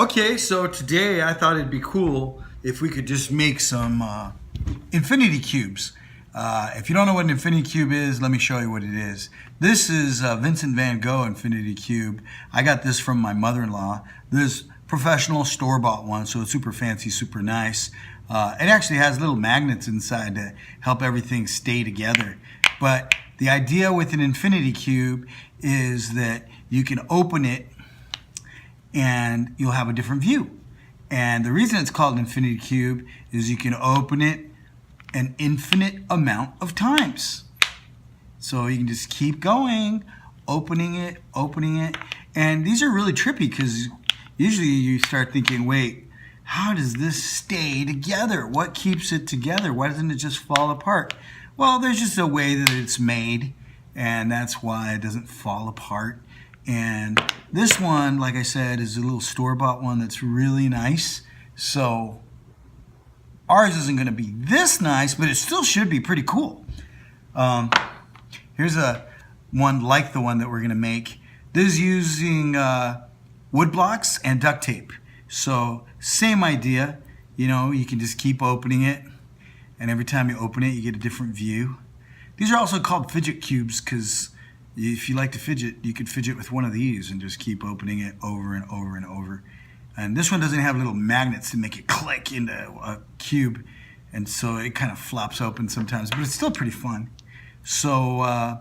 Okay, so today I thought it'd be cool if we could just make some infinity cubes. If you don't know what an infinity cube is, let me show you what it is. This is Vincent van Gogh infinity cube. I got this from my mother-in-law. This professional store-bought one, so it's super fancy, super nice. It actually has little magnets inside to help everything stay together. But the idea with an infinity cube is that you can open it and you'll have a different view. And the reason it's called an infinity cube is you can open it an infinite amount of times. So you can just keep going, opening it. And these are really trippy because usually you start thinking, wait, how does this stay together? What keeps it together? Why doesn't it just fall apart? Well, there's just a way that it's made, and that's why it doesn't fall apart. And this one, like I said, is a little store-bought one that's really nice. So ours isn't going to be this nice, but it still should be pretty cool. Here's one like the one that we're going to make. This is using wood blocks and duct tape. So same idea. You know, you can just keep opening it, and every time you open it, you get a different view. These are also called fidget cubes because if you like to fidget, you could fidget with one of these and just keep opening it over and over and over. And this one doesn't have little magnets to make it click into a cube, and so it kind of flops open sometimes, but it's still pretty fun. So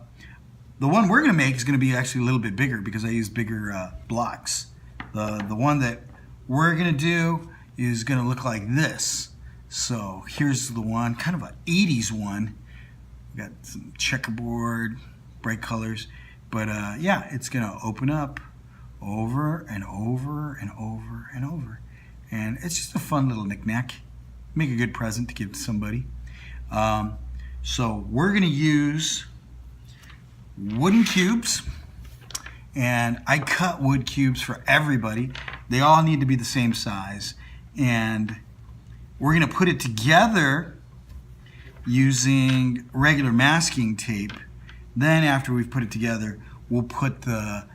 the one we're going to make is going to be actually a little bit bigger because I use bigger blocks. The one that we're going to do is going to look like this. So here's the one, kind of an 80s one. We got some checkerboard, bright colors, but yeah, it's gonna open up over and over and over and over, and it's just a fun little knick-knack. Make a good present to give to somebody. So we're gonna use wooden cubes, and I cut wood cubes for everybody. They all need to be the same size, and we're gonna put it together using regular masking tape. Then after we've put it together, we'll put the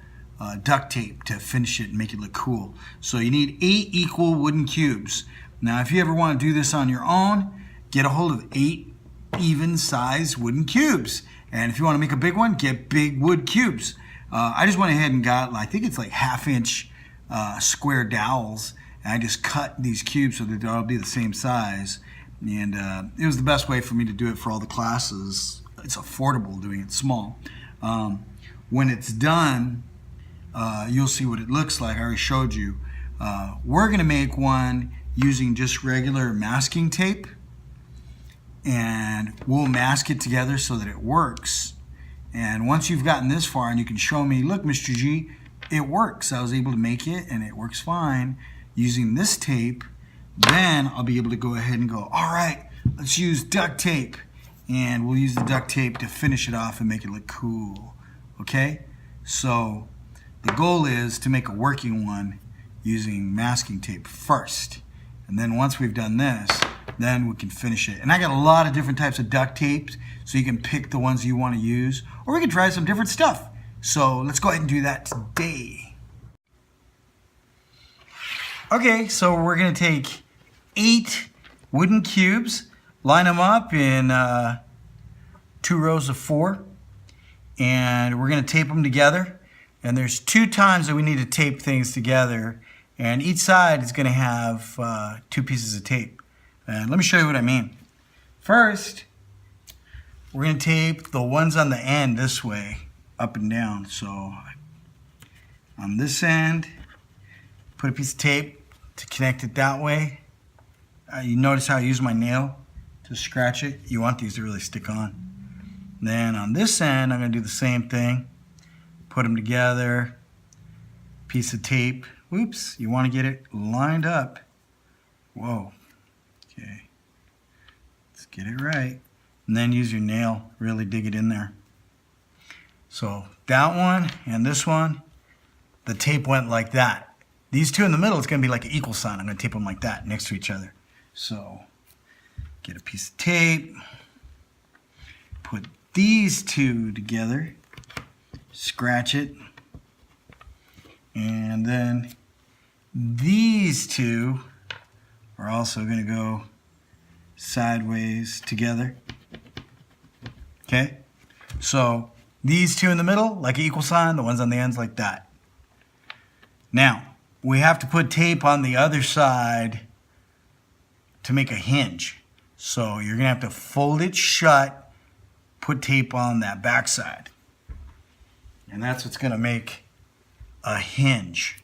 duct tape to finish it and make it look cool. So you need 8 equal wooden cubes. Now if you ever want to do this on your own, get a hold of 8 even size wooden cubes. And if you want to make a big one, get big wood cubes. I just went ahead and got, I think it's like 1/2-inch square dowels. And I just cut these cubes so that they'll all be the same size. And it was the best way for me to do it for all the classes. It's affordable doing it small. When it's done, you'll see what it looks like. I already showed you. We're going to make one using just regular masking tape, and we'll mask it together so that it works. And once you've gotten this far and you can show me, look, Mr. G, it works. I was able to make it and it works fine using this tape. Then I'll be able to go ahead and go, all right, let's use duct tape. And we'll use the duct tape to finish it off and make it look cool. Okay? So the goal is to make a working one using masking tape first. And then once we've done this, then we can finish it. And I got a lot of different types of duct tapes, so you can pick the ones you want to use, or we can try some different stuff. So let's go ahead and do that today. Okay, so we're going to take 8 wooden cubes, line them up in 2 rows of 4, and we're going to tape them together. And there's 2 times that we need to tape things together, and each side is going to have 2 pieces of tape. And let me show you what I mean. First, we're going to tape the ones on the end this way, up and down. So on this end, put a piece of tape to connect it that way. You notice how I use my nail to scratch it. You want these to really stick on. Then on this end, I'm going to do the same thing. Put them together. Piece of tape. Whoops, you want to get it lined up. Whoa. Okay. Let's get it right. And then use your nail. Really dig it in there. So that one and this one, the tape went like that. These 2 in the middle, it's going to be like an equal sign. I'm going to tape them like that next to each other. So get a piece of tape, put these 2 together, scratch it, and then These two are also going to go sideways together. Okay? So these two in the middle, like an equal sign, the ones on the ends like that. Now, we have to put tape on the other side to make a hinge. So you're going to have to fold it shut, put tape on that back side. And that's what's going to make a hinge.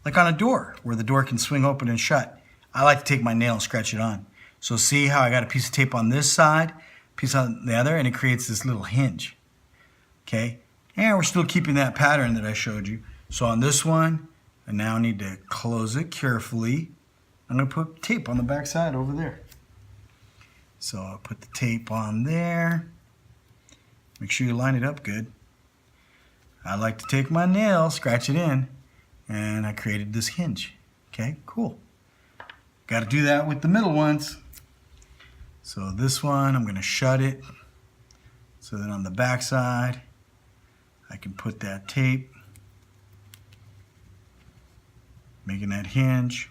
Like on a door, where the door can swing open and shut. I like to take my nail and scratch it on. So see how I got a piece of tape on this side, piece on the other, and it creates this little hinge. Okay? And we're still keeping that pattern that I showed you. So on this one, I now need to close it carefully. I'm going to put tape on the back side over there. So I'll put the tape on there. Make sure you line it up good. I like to take my nail, scratch it in, and I created this hinge. Okay, cool. Got to do that with the middle ones. So this one, I'm going to shut it so that on the back side, I can put that tape, making that hinge.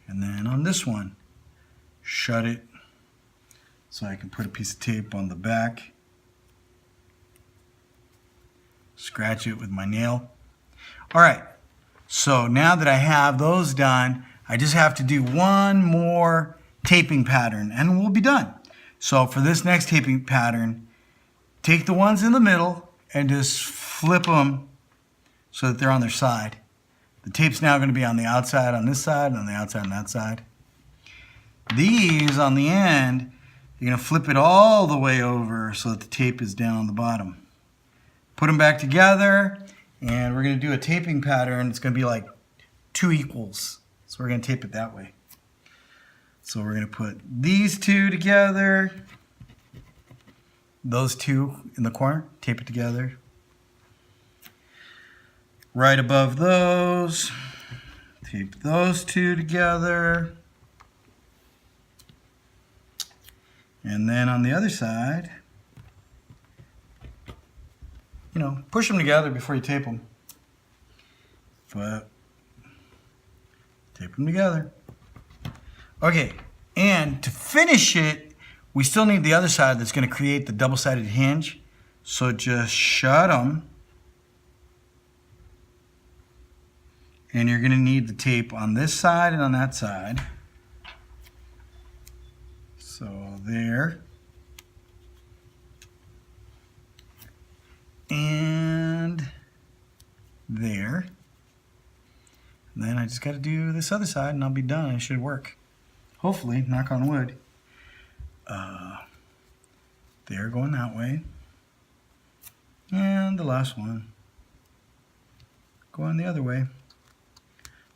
And then on this one, shut it so I can put a piece of tape on the back, scratch it with my nail. All right, so now that I have those done, I just have to do one more taping pattern and we'll be done. So for this next taping pattern, take the ones in the middle and just flip them so that they're on their side. The tape's now going to be on the outside on this side and on the outside on that side. These on the end, you're going to flip it all the way over so that the tape is down on the bottom. Put them back together and we're going to do a taping pattern. It's going to be like 2 equals. So we're going to tape it that way. So we're going to put these two together. Those two in the corner, tape it together. Right above those, tape those two together. And then on the other side, you know, push them together before you tape them. But tape them together. Okay, and to finish it, we still need the other side that's going to create the double-sided hinge. So just shut them. And you're going to need the tape on this side and on that side. So there. And there. And then I just got to do this other side and I'll be done. It should work. Hopefully, knock on wood. There, going that way. And the last one going the other way.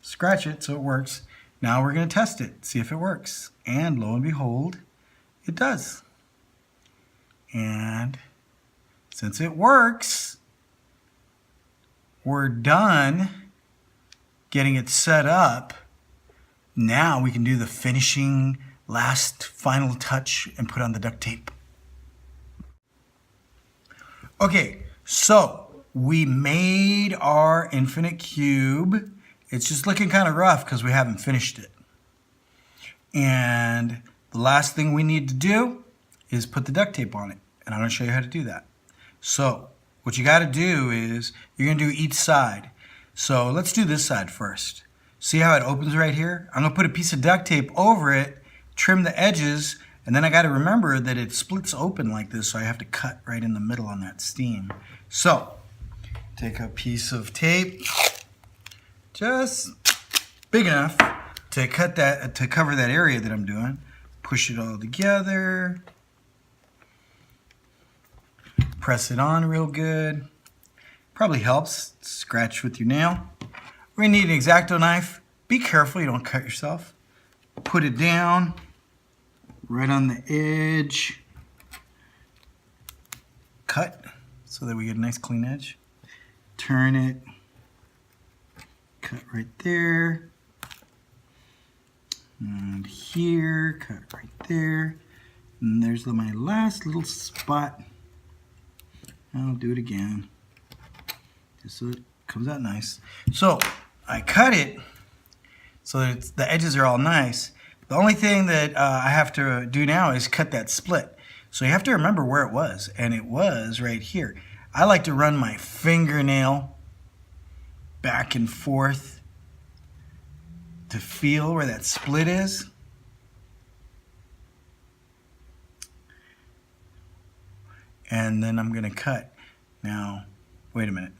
Scratch it so it works. Now we're going to test it, see if it works. And lo and behold, it does. And since it works, we're done getting it set up. Now we can do the finishing last final touch and put on the duct tape. Okay, so we made our infinite cube. It's just looking kind of rough because we haven't finished it. And the last thing we need to do is put the duct tape on it. And I'm going to show you how to do that. So what you got to do is you're going to do each side. So let's do this side first. See how it opens right here? I'm going to put a piece of duct tape over it, trim the edges, and then I got to remember that it splits open like this, so I have to cut right in the middle on that seam. So take a piece of tape, just big enough to cut that, to cover that area that I'm doing. Push it all together. Press it on real good. Probably helps. Scratch with your nail. We're gonna need an X-Acto knife. Be careful you don't cut yourself. Put it down right on the edge. Cut so that we get a nice clean edge. Turn it. Cut right there. And here, cut right there. And there's my last little spot. I'll do it again, just so it comes out nice. So I cut it so that the edges are all nice. The only thing that I have to do now is cut that split. So you have to remember where it was, and it was right here. I like to run my fingernail back and forth to feel where that split is. And then I'm gonna cut. Now, wait a minute.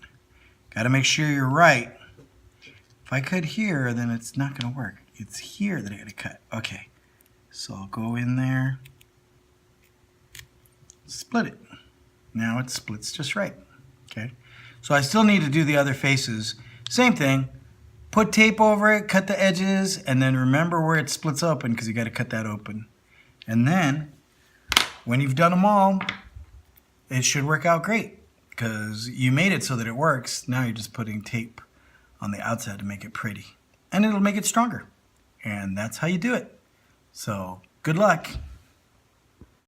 Gotta make sure you're right. If I cut here, then it's not gonna work. It's here that I gotta cut. Okay, so I'll go in there, split it. Now it splits just right, okay? So I still need to do the other faces. Same thing, put tape over it, cut the edges, and then remember where it splits open because you gotta cut that open. And then, when you've done them all, it should work out great because you made it so that it works. Now you're just putting tape on the outside to make it pretty. And it'll make it stronger. And that's how you do it. So, good luck.